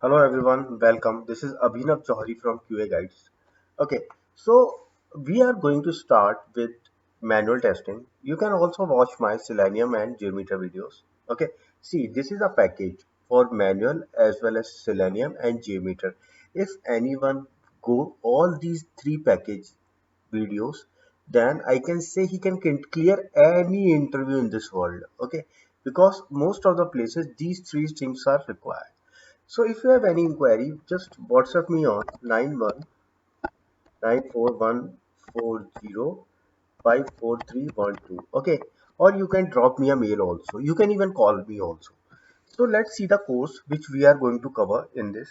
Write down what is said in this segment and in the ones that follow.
Hello everyone, welcome. This is Abhinav Johari from QA Guides. Okay, so we are going to start with manual testing. You can also watch my Selenium and JMeter videos. Okay, see, this is a package for manual as well as Selenium and JMeter. If anyone go all these three package videos, then I can say he can clear any interview in this world. Okay, because most of the places these three things are required. So if you have any inquiry, just WhatsApp me on 919414054312. Okay, or you can drop me a mail also. You can even call me also. So let's see the course which we are going to cover in this.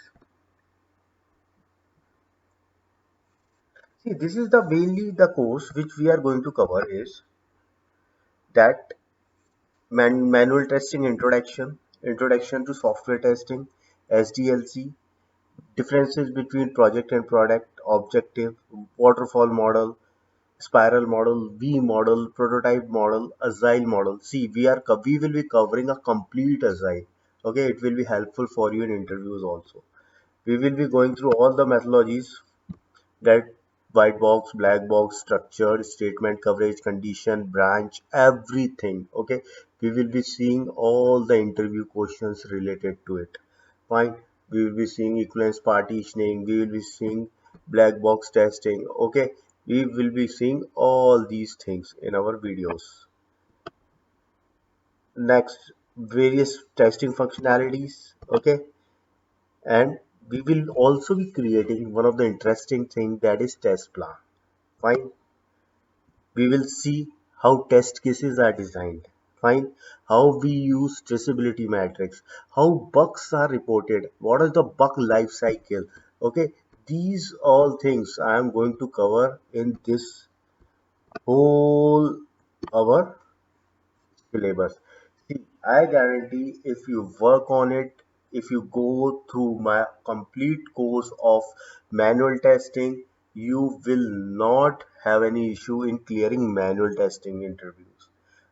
See, this is the mainly the course which we are going to cover is that manual testing introduction, introduction to software testing, SDLC, differences between project and product, objective, waterfall model, spiral model, V model, prototype model, agile model. See, we will be covering a complete agile. Okay, it will be helpful for you in interviews also. We will be going through all the methodologies that white box, black box, structure, statement coverage, condition, branch, everything. Okay, we will be seeing all the interview questions related to it. Fine. We will be seeing equivalence partitioning. We will be seeing black box testing. Okay, we will be seeing all these things in our videos. Next, various testing functionalities. Okay, and we will also be creating one of the interesting thing that is test plan. Fine. We will see how test cases are designed. Fine. How we use traceability matrix, how bugs are reported, what is the bug life cycle. Okay, these all things I am going to cover in this whole our syllabus. See, I guarantee if you work on it, if you go through my complete course of manual testing, you will not have any issue in clearing manual testing interviews.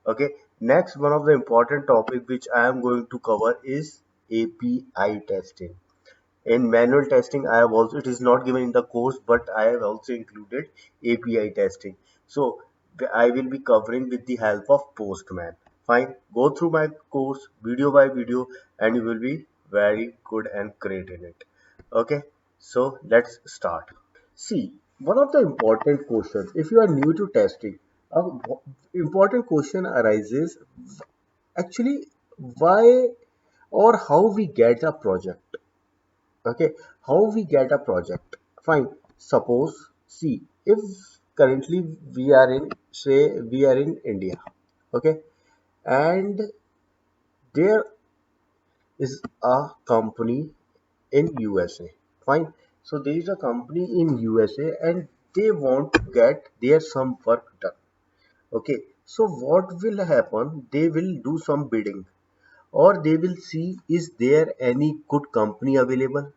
Okay, next one of the important topic which I am going to cover is API testing. In manual testing, I have also, it is not given in the course, but I have also included API testing. So I will be covering with the help of Postman. Fine, go through my course video by video and you will be very good and great in it. Okay, so let's start. See, one of the important questions, if you are new to testing, a important question arises actually why or how we get a project. Okay, how we get a project. Fine, suppose, see, if currently we are in, say, we are in India. Okay, and there is a company in USA. Fine, so there is a company in USA and they want to get their some work done. Okay, so what will happen, they will do some bidding, or they will see is there any good company available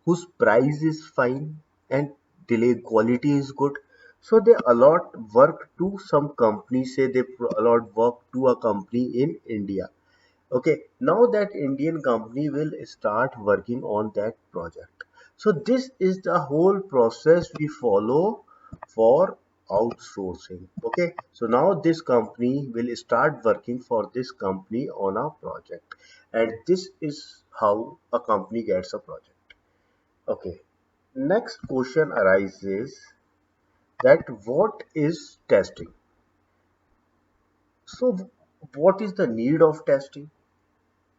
whose price is fine and delay quality is good. So they allot work to some company, say they allot work to a company in India. Okay, now that Indian company will start working on that project. So this is the whole process we follow for outsourcing. Okay, so now this company will start working for this company on a project, and this is how a company gets a project. Okay, next question arises that what is testing? So what is the need of testing?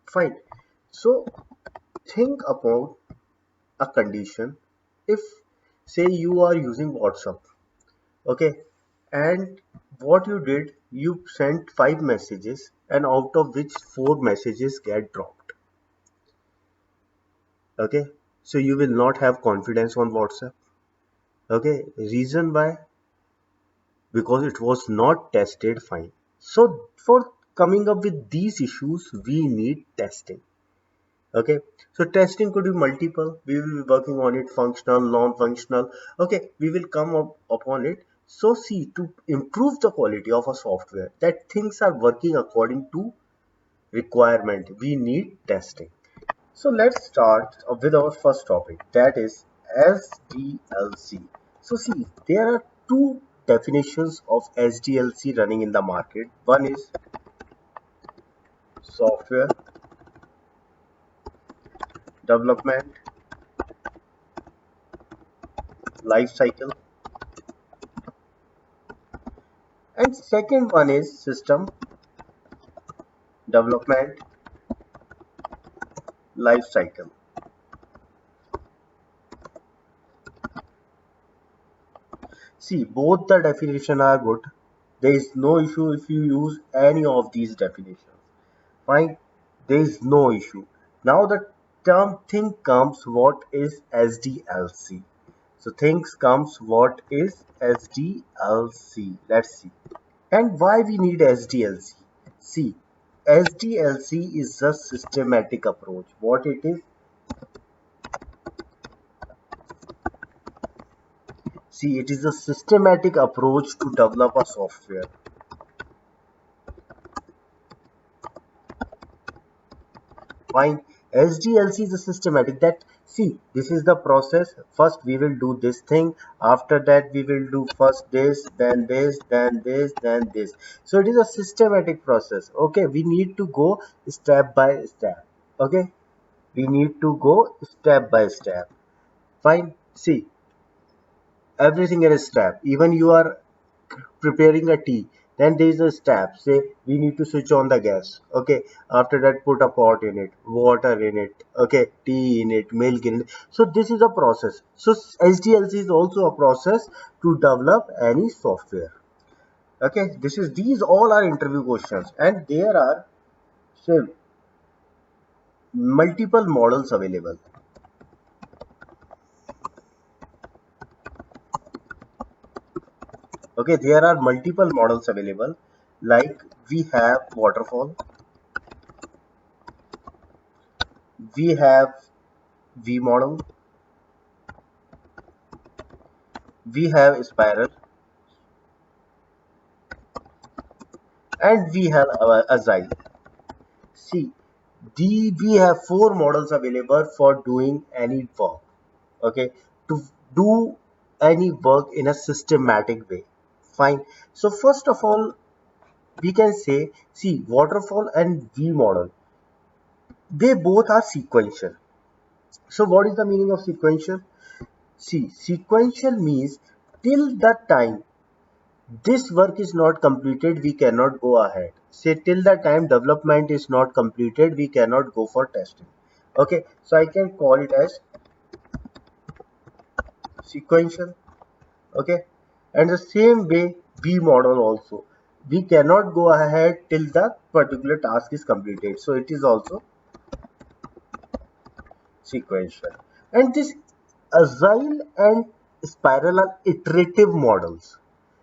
Fine. So think about a condition. If say you are using WhatsApp, okay, and what you did, you sent 5 messages and out of which 4 messages get dropped. Okay, so you will not have confidence on WhatsApp. Okay, reason why? Because it was not tested fine. So for coming up with these issues, we need testing. Okay, so testing could be multiple. We will be working on it, functional, non-functional. Okay, we will come up upon it. So see, to improve the quality of a software, that things are working according to requirement, we need testing. So let's start with our first topic, that is SDLC. So see, there are two definitions of SDLC running in the market. One is software development life cycle, and second one is system development life cycle. See, both the definition are good. There is no issue if you use any of these definitions. Fine, there is no issue. Now the term thing comes, what is SDLC? So things comes, what is SDLC? Let's see. And why we need SDLC? See, SDLC is a systematic approach. What it is? See, it is a systematic approach to develop a software. Fine. SDLC is a systematic that, see, this is the process. First we will do this thing. After that we will do first this, then this, then this, then this. So it is a systematic process. Okay, we need to go step by step. Okay, we need to go step by step. Fine. See, everything in a step. Even you are preparing a tea, then there is a step, say we need to switch on the gas. Okay, after that put a pot in it, water in it, okay, tea in it, milk in it. So this is a process. So SDLC is also a process to develop any software. Okay, this is, these all are interview questions, and there are, say, multiple models available. Okay, there are multiple models available, like we have waterfall, we have V model, we have spiral, and we have agile. See, we have four models available for doing any work. Okay, to do any work in a systematic way. Fine. So first of all, we can say, see, waterfall and V model, they both are sequential. So what is the meaning of sequential? See, sequential means till the time this work is not completed, we cannot go ahead. Say till the time development is not completed, we cannot go for testing. Okay, so I can call it as sequential. Okay, and the same way V model also. We cannot go ahead till the particular task is completed. So it is also sequential. And this agile and spiral are iterative models.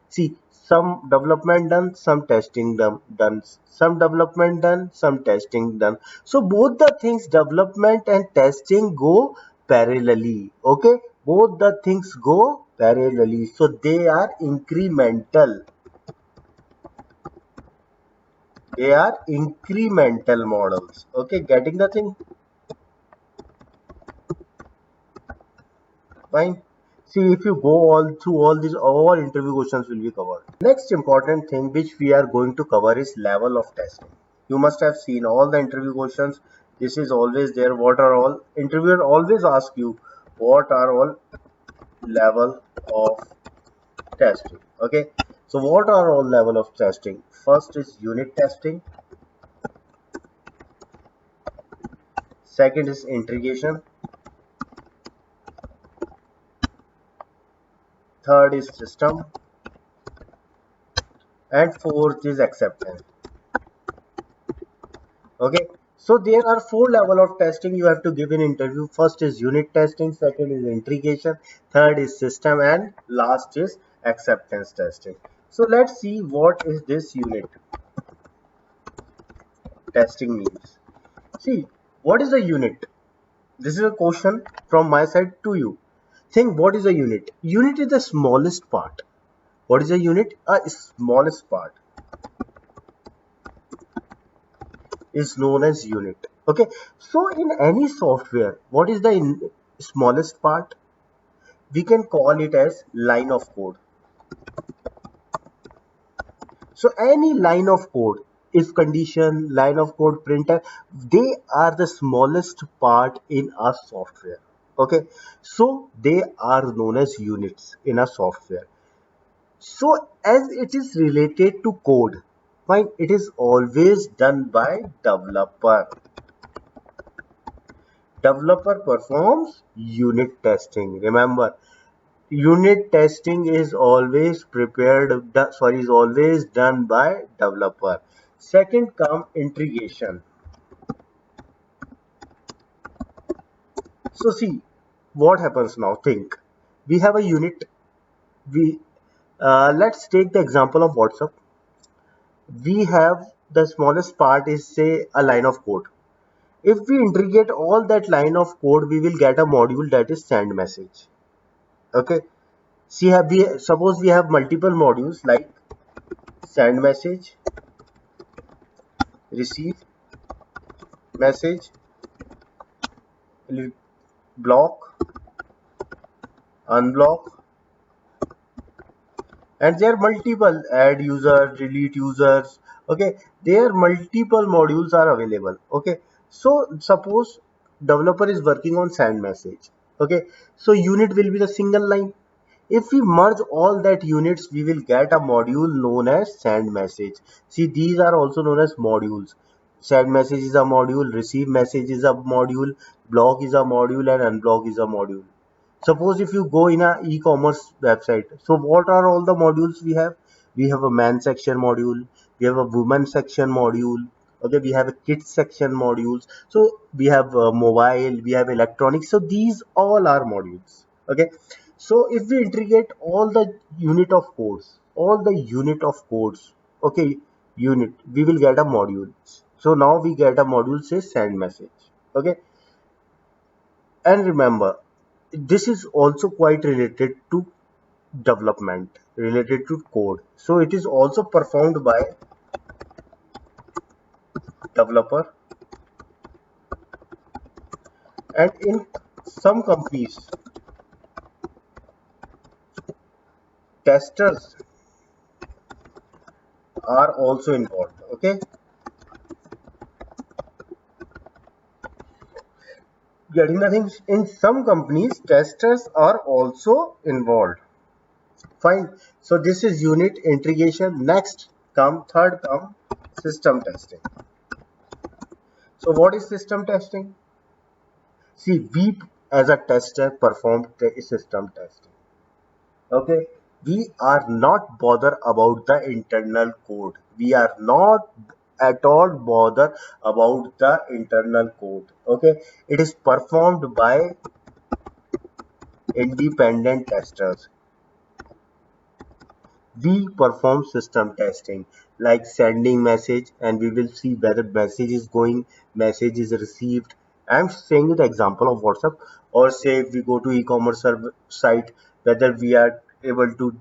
See, some development done, some testing done, some development done, some testing done. So both the things, development and testing, go parallelly. Okay, both the things go parallelly. So they are incremental. They are incremental models. Okay, getting the thing? Fine. See, if you go all through all these, all interview questions will be covered. Next important thing which we are going to cover is level of testing. You must have seen all the interview questions. This is always there. What are all, interviewer always ask you, what are all level of testing? Okay. So what are all level of testing? First is unit testing. Second is integration. Third is system. And fourth is acceptance. Okay, so there are four level of testing you have to give in interview. First is unit testing, second is integration, third is system, and last is acceptance testing. So let's see what is this unit testing means. See, what is a unit? This is a question from my side to you. Think, what is a unit? Unit is the smallest part. What is a unit? A smallest part is known as unit. Okay, so in any software, what is the smallest part? We can call it as line of code. So any line of code, if condition, line of code, printer, they are the smallest part in a software. Okay, so they are known as units in a software. So as it is related to code, fine, it is always done by developer. Developer performs unit testing. Remember, unit testing is always is always done by developer. Second come integration. So see what happens now. Think we have a unit. We Let's take the example of WhatsApp. We have the smallest part is say a line of code. If we integrate all that line of code, we will get a module that is send message. Okay. See, suppose we have multiple modules like send message, receive message, block, unblock, and there are multiple add users, delete users. Okay, there multiple modules are available. Okay, so suppose developer is working on send message. Okay, so unit will be the single line. If we merge all that units, we will get a module known as send message. See, these are also known as modules. Send message is a module, receive message is a module, block is a module, and unblock is a module. Suppose if you go in a e-commerce website, so what are all the modules we have? We have a man section module, we have a woman section module, okay, we have a kids section modules, so we have mobile, we have electronics, so these all are modules. Okay, so if we integrate all the unit of codes, okay, unit, we will get a module. So now we get a module say send message. Okay, and remember, this is also quite related to development, related to code. So it is also performed by developer, and in some companies, testers are also involved. Okay, getting the things in some companies, testers are also involved. Fine. So this is unit integration. Next come third come system testing. So what is system testing? See, we as a tester perform system testing. Okay, we are not bothered about the internal code. We are not at all bothered about the internal code. Okay, it is performed by independent testers. We perform system testing like sending message, and we will see whether message is going, message is received. I'm saying the example of WhatsApp, or say if we go to e-commerce site, whether we are able to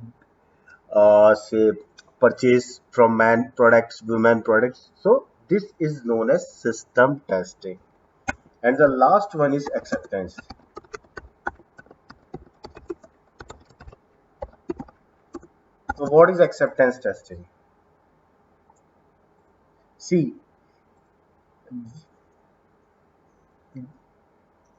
say purchase from man products, women products. So this is known as system testing. And the last one is acceptance. So what is acceptance testing? See,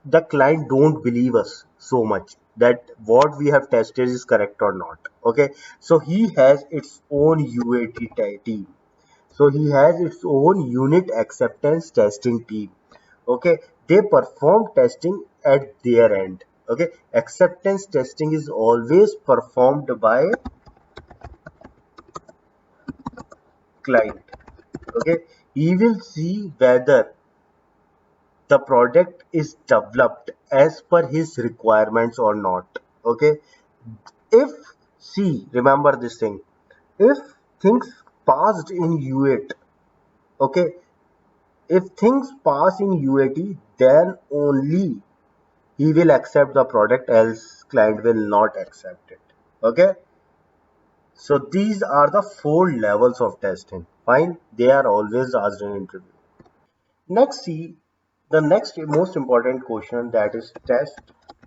the client don't believe us so much that what we have tested is correct or not. Okay, so he has its own team. So he has its own unit acceptance testing team. Okay, they perform testing at their end. Okay, acceptance testing is always performed by client. Okay, he will see whether the product is developed as per his requirements or not. Okay, if, see, remember this thing, if things passed in UAT, okay, if things pass in UAT, then only he will accept the product, else client will not accept it. Okay, so these are the 4 levels of testing. Fine, they are always asked in interview. Next, see, The next most important question, that is test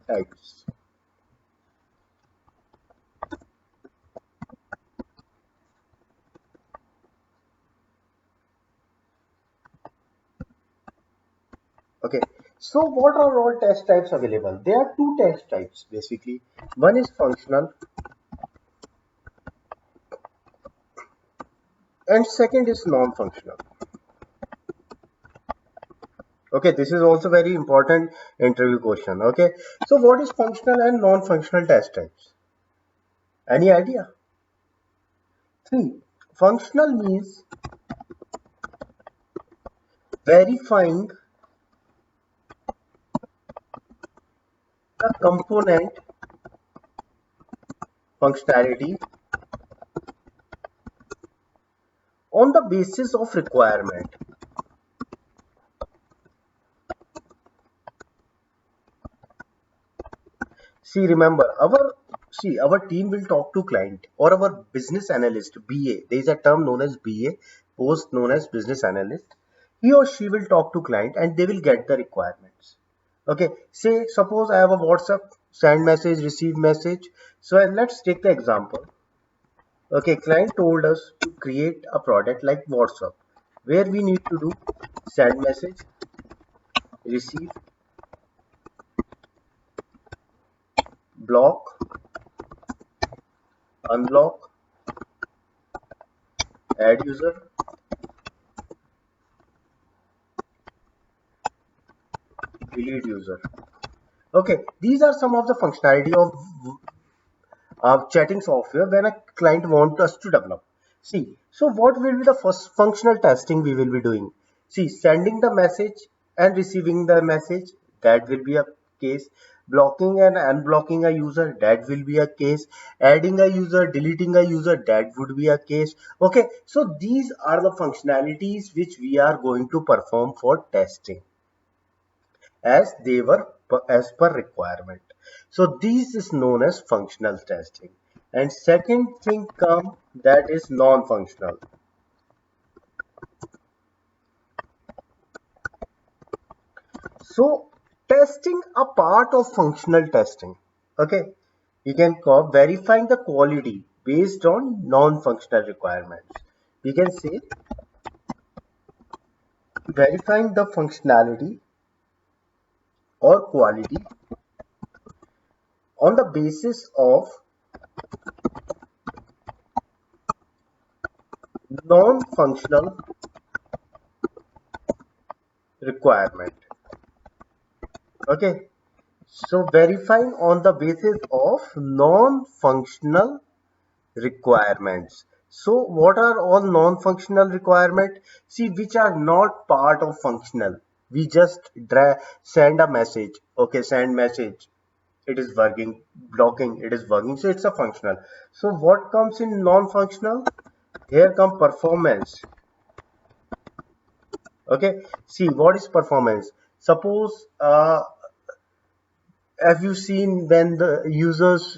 types. Okay, so what are all test types available? There are two test types basically. One is functional and second is non-functional. Okay, this is also very important interview question. Okay, so what is functional and non-functional test types? Any idea? See, functional means verifying the component functionality on the basis of requirement. See, remember, our team will talk to client or our business analyst BA. There is a term known as BA, post known as business analyst. He or she will talk to client and they will get the requirements. Okay, say suppose I have a WhatsApp, send message, receive message. So let's take the example. Okay, client told us to create a product like WhatsApp, where we need to do send message, receive, block, unblock, add user, delete user. Okay, these are some of the functionality of chatting software when a client wants us to develop. See, so what will be the first functional testing we will be doing? See, sending the message and receiving the message, that will be a case. Blocking and unblocking a user, that will be a case. Adding a user, deleting a user, that would be a case. Okay, so these are the functionalities which we are going to perform for testing as they were as per requirement. So this is known as functional testing. And second thing come, that is non-functional. So testing a part of functional testing. Okay, you can call verifying the quality based on non-functional requirements. We can say verifying the functionality or quality on the basis of non-functional requirement. Okay, so verifying on the basis of non-functional requirements. So what are all non-functional requirements? See, which are not part of functional. We just send a message. Okay, send message. It is working. Blocking. It is working. So it's a functional. So what comes in non-functional? Here come performance. Okay. See, what is performance? Suppose have you seen when the users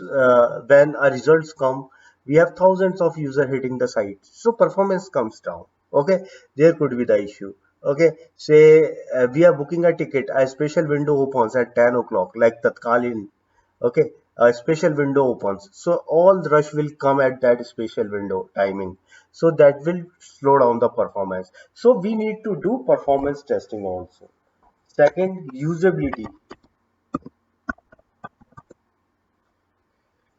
when our results come, we have thousands of user hitting the site, so performance comes down. Okay, there could be the issue. Okay, say we are booking a ticket, a special window opens at 10 o'clock like Tatkalin. Okay, a special window opens, so all the rush will come at that special window timing, so that will slow down the performance. So we need to do performance testing also. Second, usability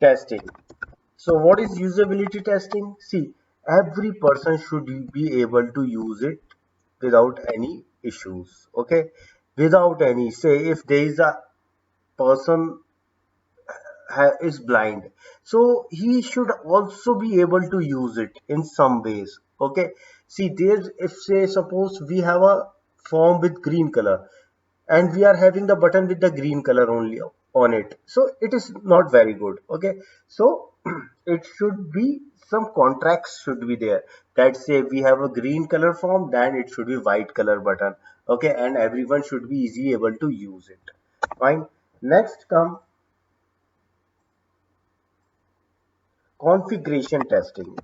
testing. So what is usability testing? See, every person should be able to use it without any issues. Okay, without any, say if there is a person is blind, so he should also be able to use it in some ways. Okay, see, there's, if say suppose we have a form with green color and we are having the button with the green color only on it, so it is not very good. Okay, so it should be some contracts should be there, that say we have a green color form, then it should be white color button. Okay, and everyone should be easy able to use it. Fine. Next come configuration testing.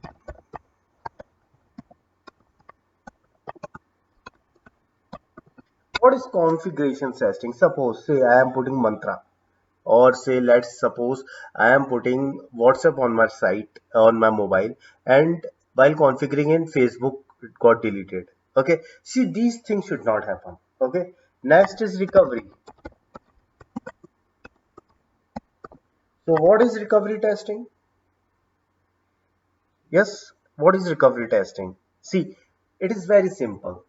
What is configuration testing? Suppose, say I am putting mantra, or say let's suppose I am putting WhatsApp on my site on my mobile, and while configuring in Facebook it got deleted. Okay, see, these things should not happen. Okay, next is recovery. So what is recovery testing? Yes, what is recovery testing? See, it is very simple.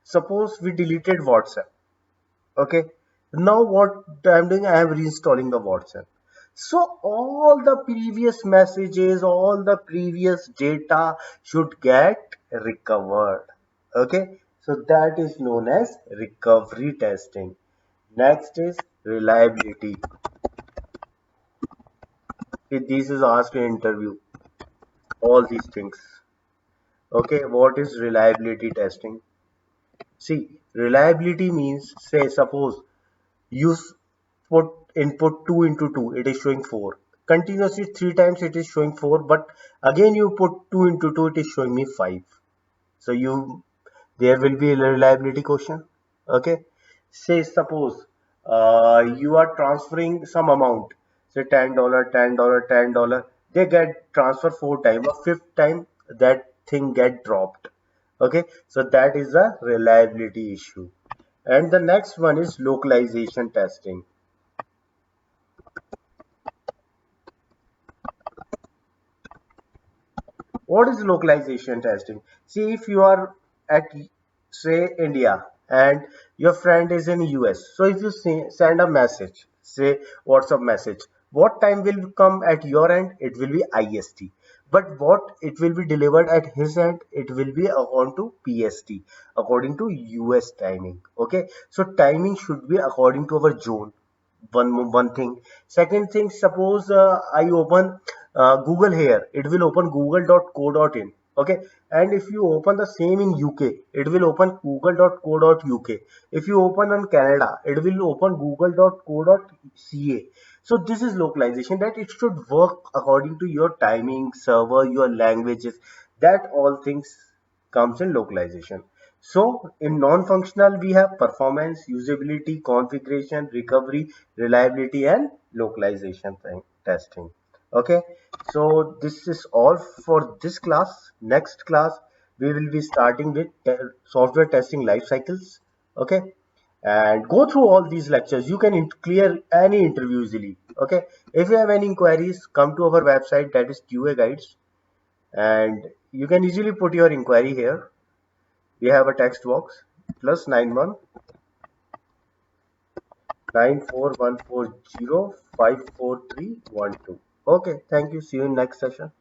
Suppose we deleted WhatsApp. Okay, now what I'm doing, I am reinstalling the WhatsApp. So all the previous messages, all the previous data should get recovered. Okay, so that is known as recovery testing. Next is reliability. This is asked in interview, all these things. Okay, what is reliability testing? See, reliability means, say, suppose you put input 2 into 2, it is showing 4. Continuously 3 times it is showing 4, but again you put 2 into 2, it is showing me 5. So there will be a reliability question. Okay, say suppose you are transferring some amount, say $10, $10, $10. They get transferred 4 times, or fifth time that thing get dropped. Okay, so that is a reliability issue. And the next one is localization testing. What is localization testing? See, if you are at, say, India, and your friend is in US, so if you send a message, say WhatsApp message, what time will come at your end? It will be IST. But what it will be delivered at his end, it will be according to PST, according to US timing. Okay, so timing should be according to our zone. One thing. Second thing, suppose I open Google here, it will open google.co.in. Okay, and if you open the same in UK, it will open google.co.uk. if you open on Canada, it will open google.co.ca. So this is localization, that it should work according to your timing, server, your languages, that all things comes in localization. So in non-functional, we have performance, usability, configuration, recovery, reliability, and localization testing. Okay, so this is all for this class. Next class, we will be starting with software testing life cycles. Okay, and go through all these lectures. You can clear any interview easily. Okay, if you have any inquiries, come to our website, that is QA Guides, and you can easily put your inquiry here. We have a text box, plus 919414054312. Okay, thank you. See you in next session.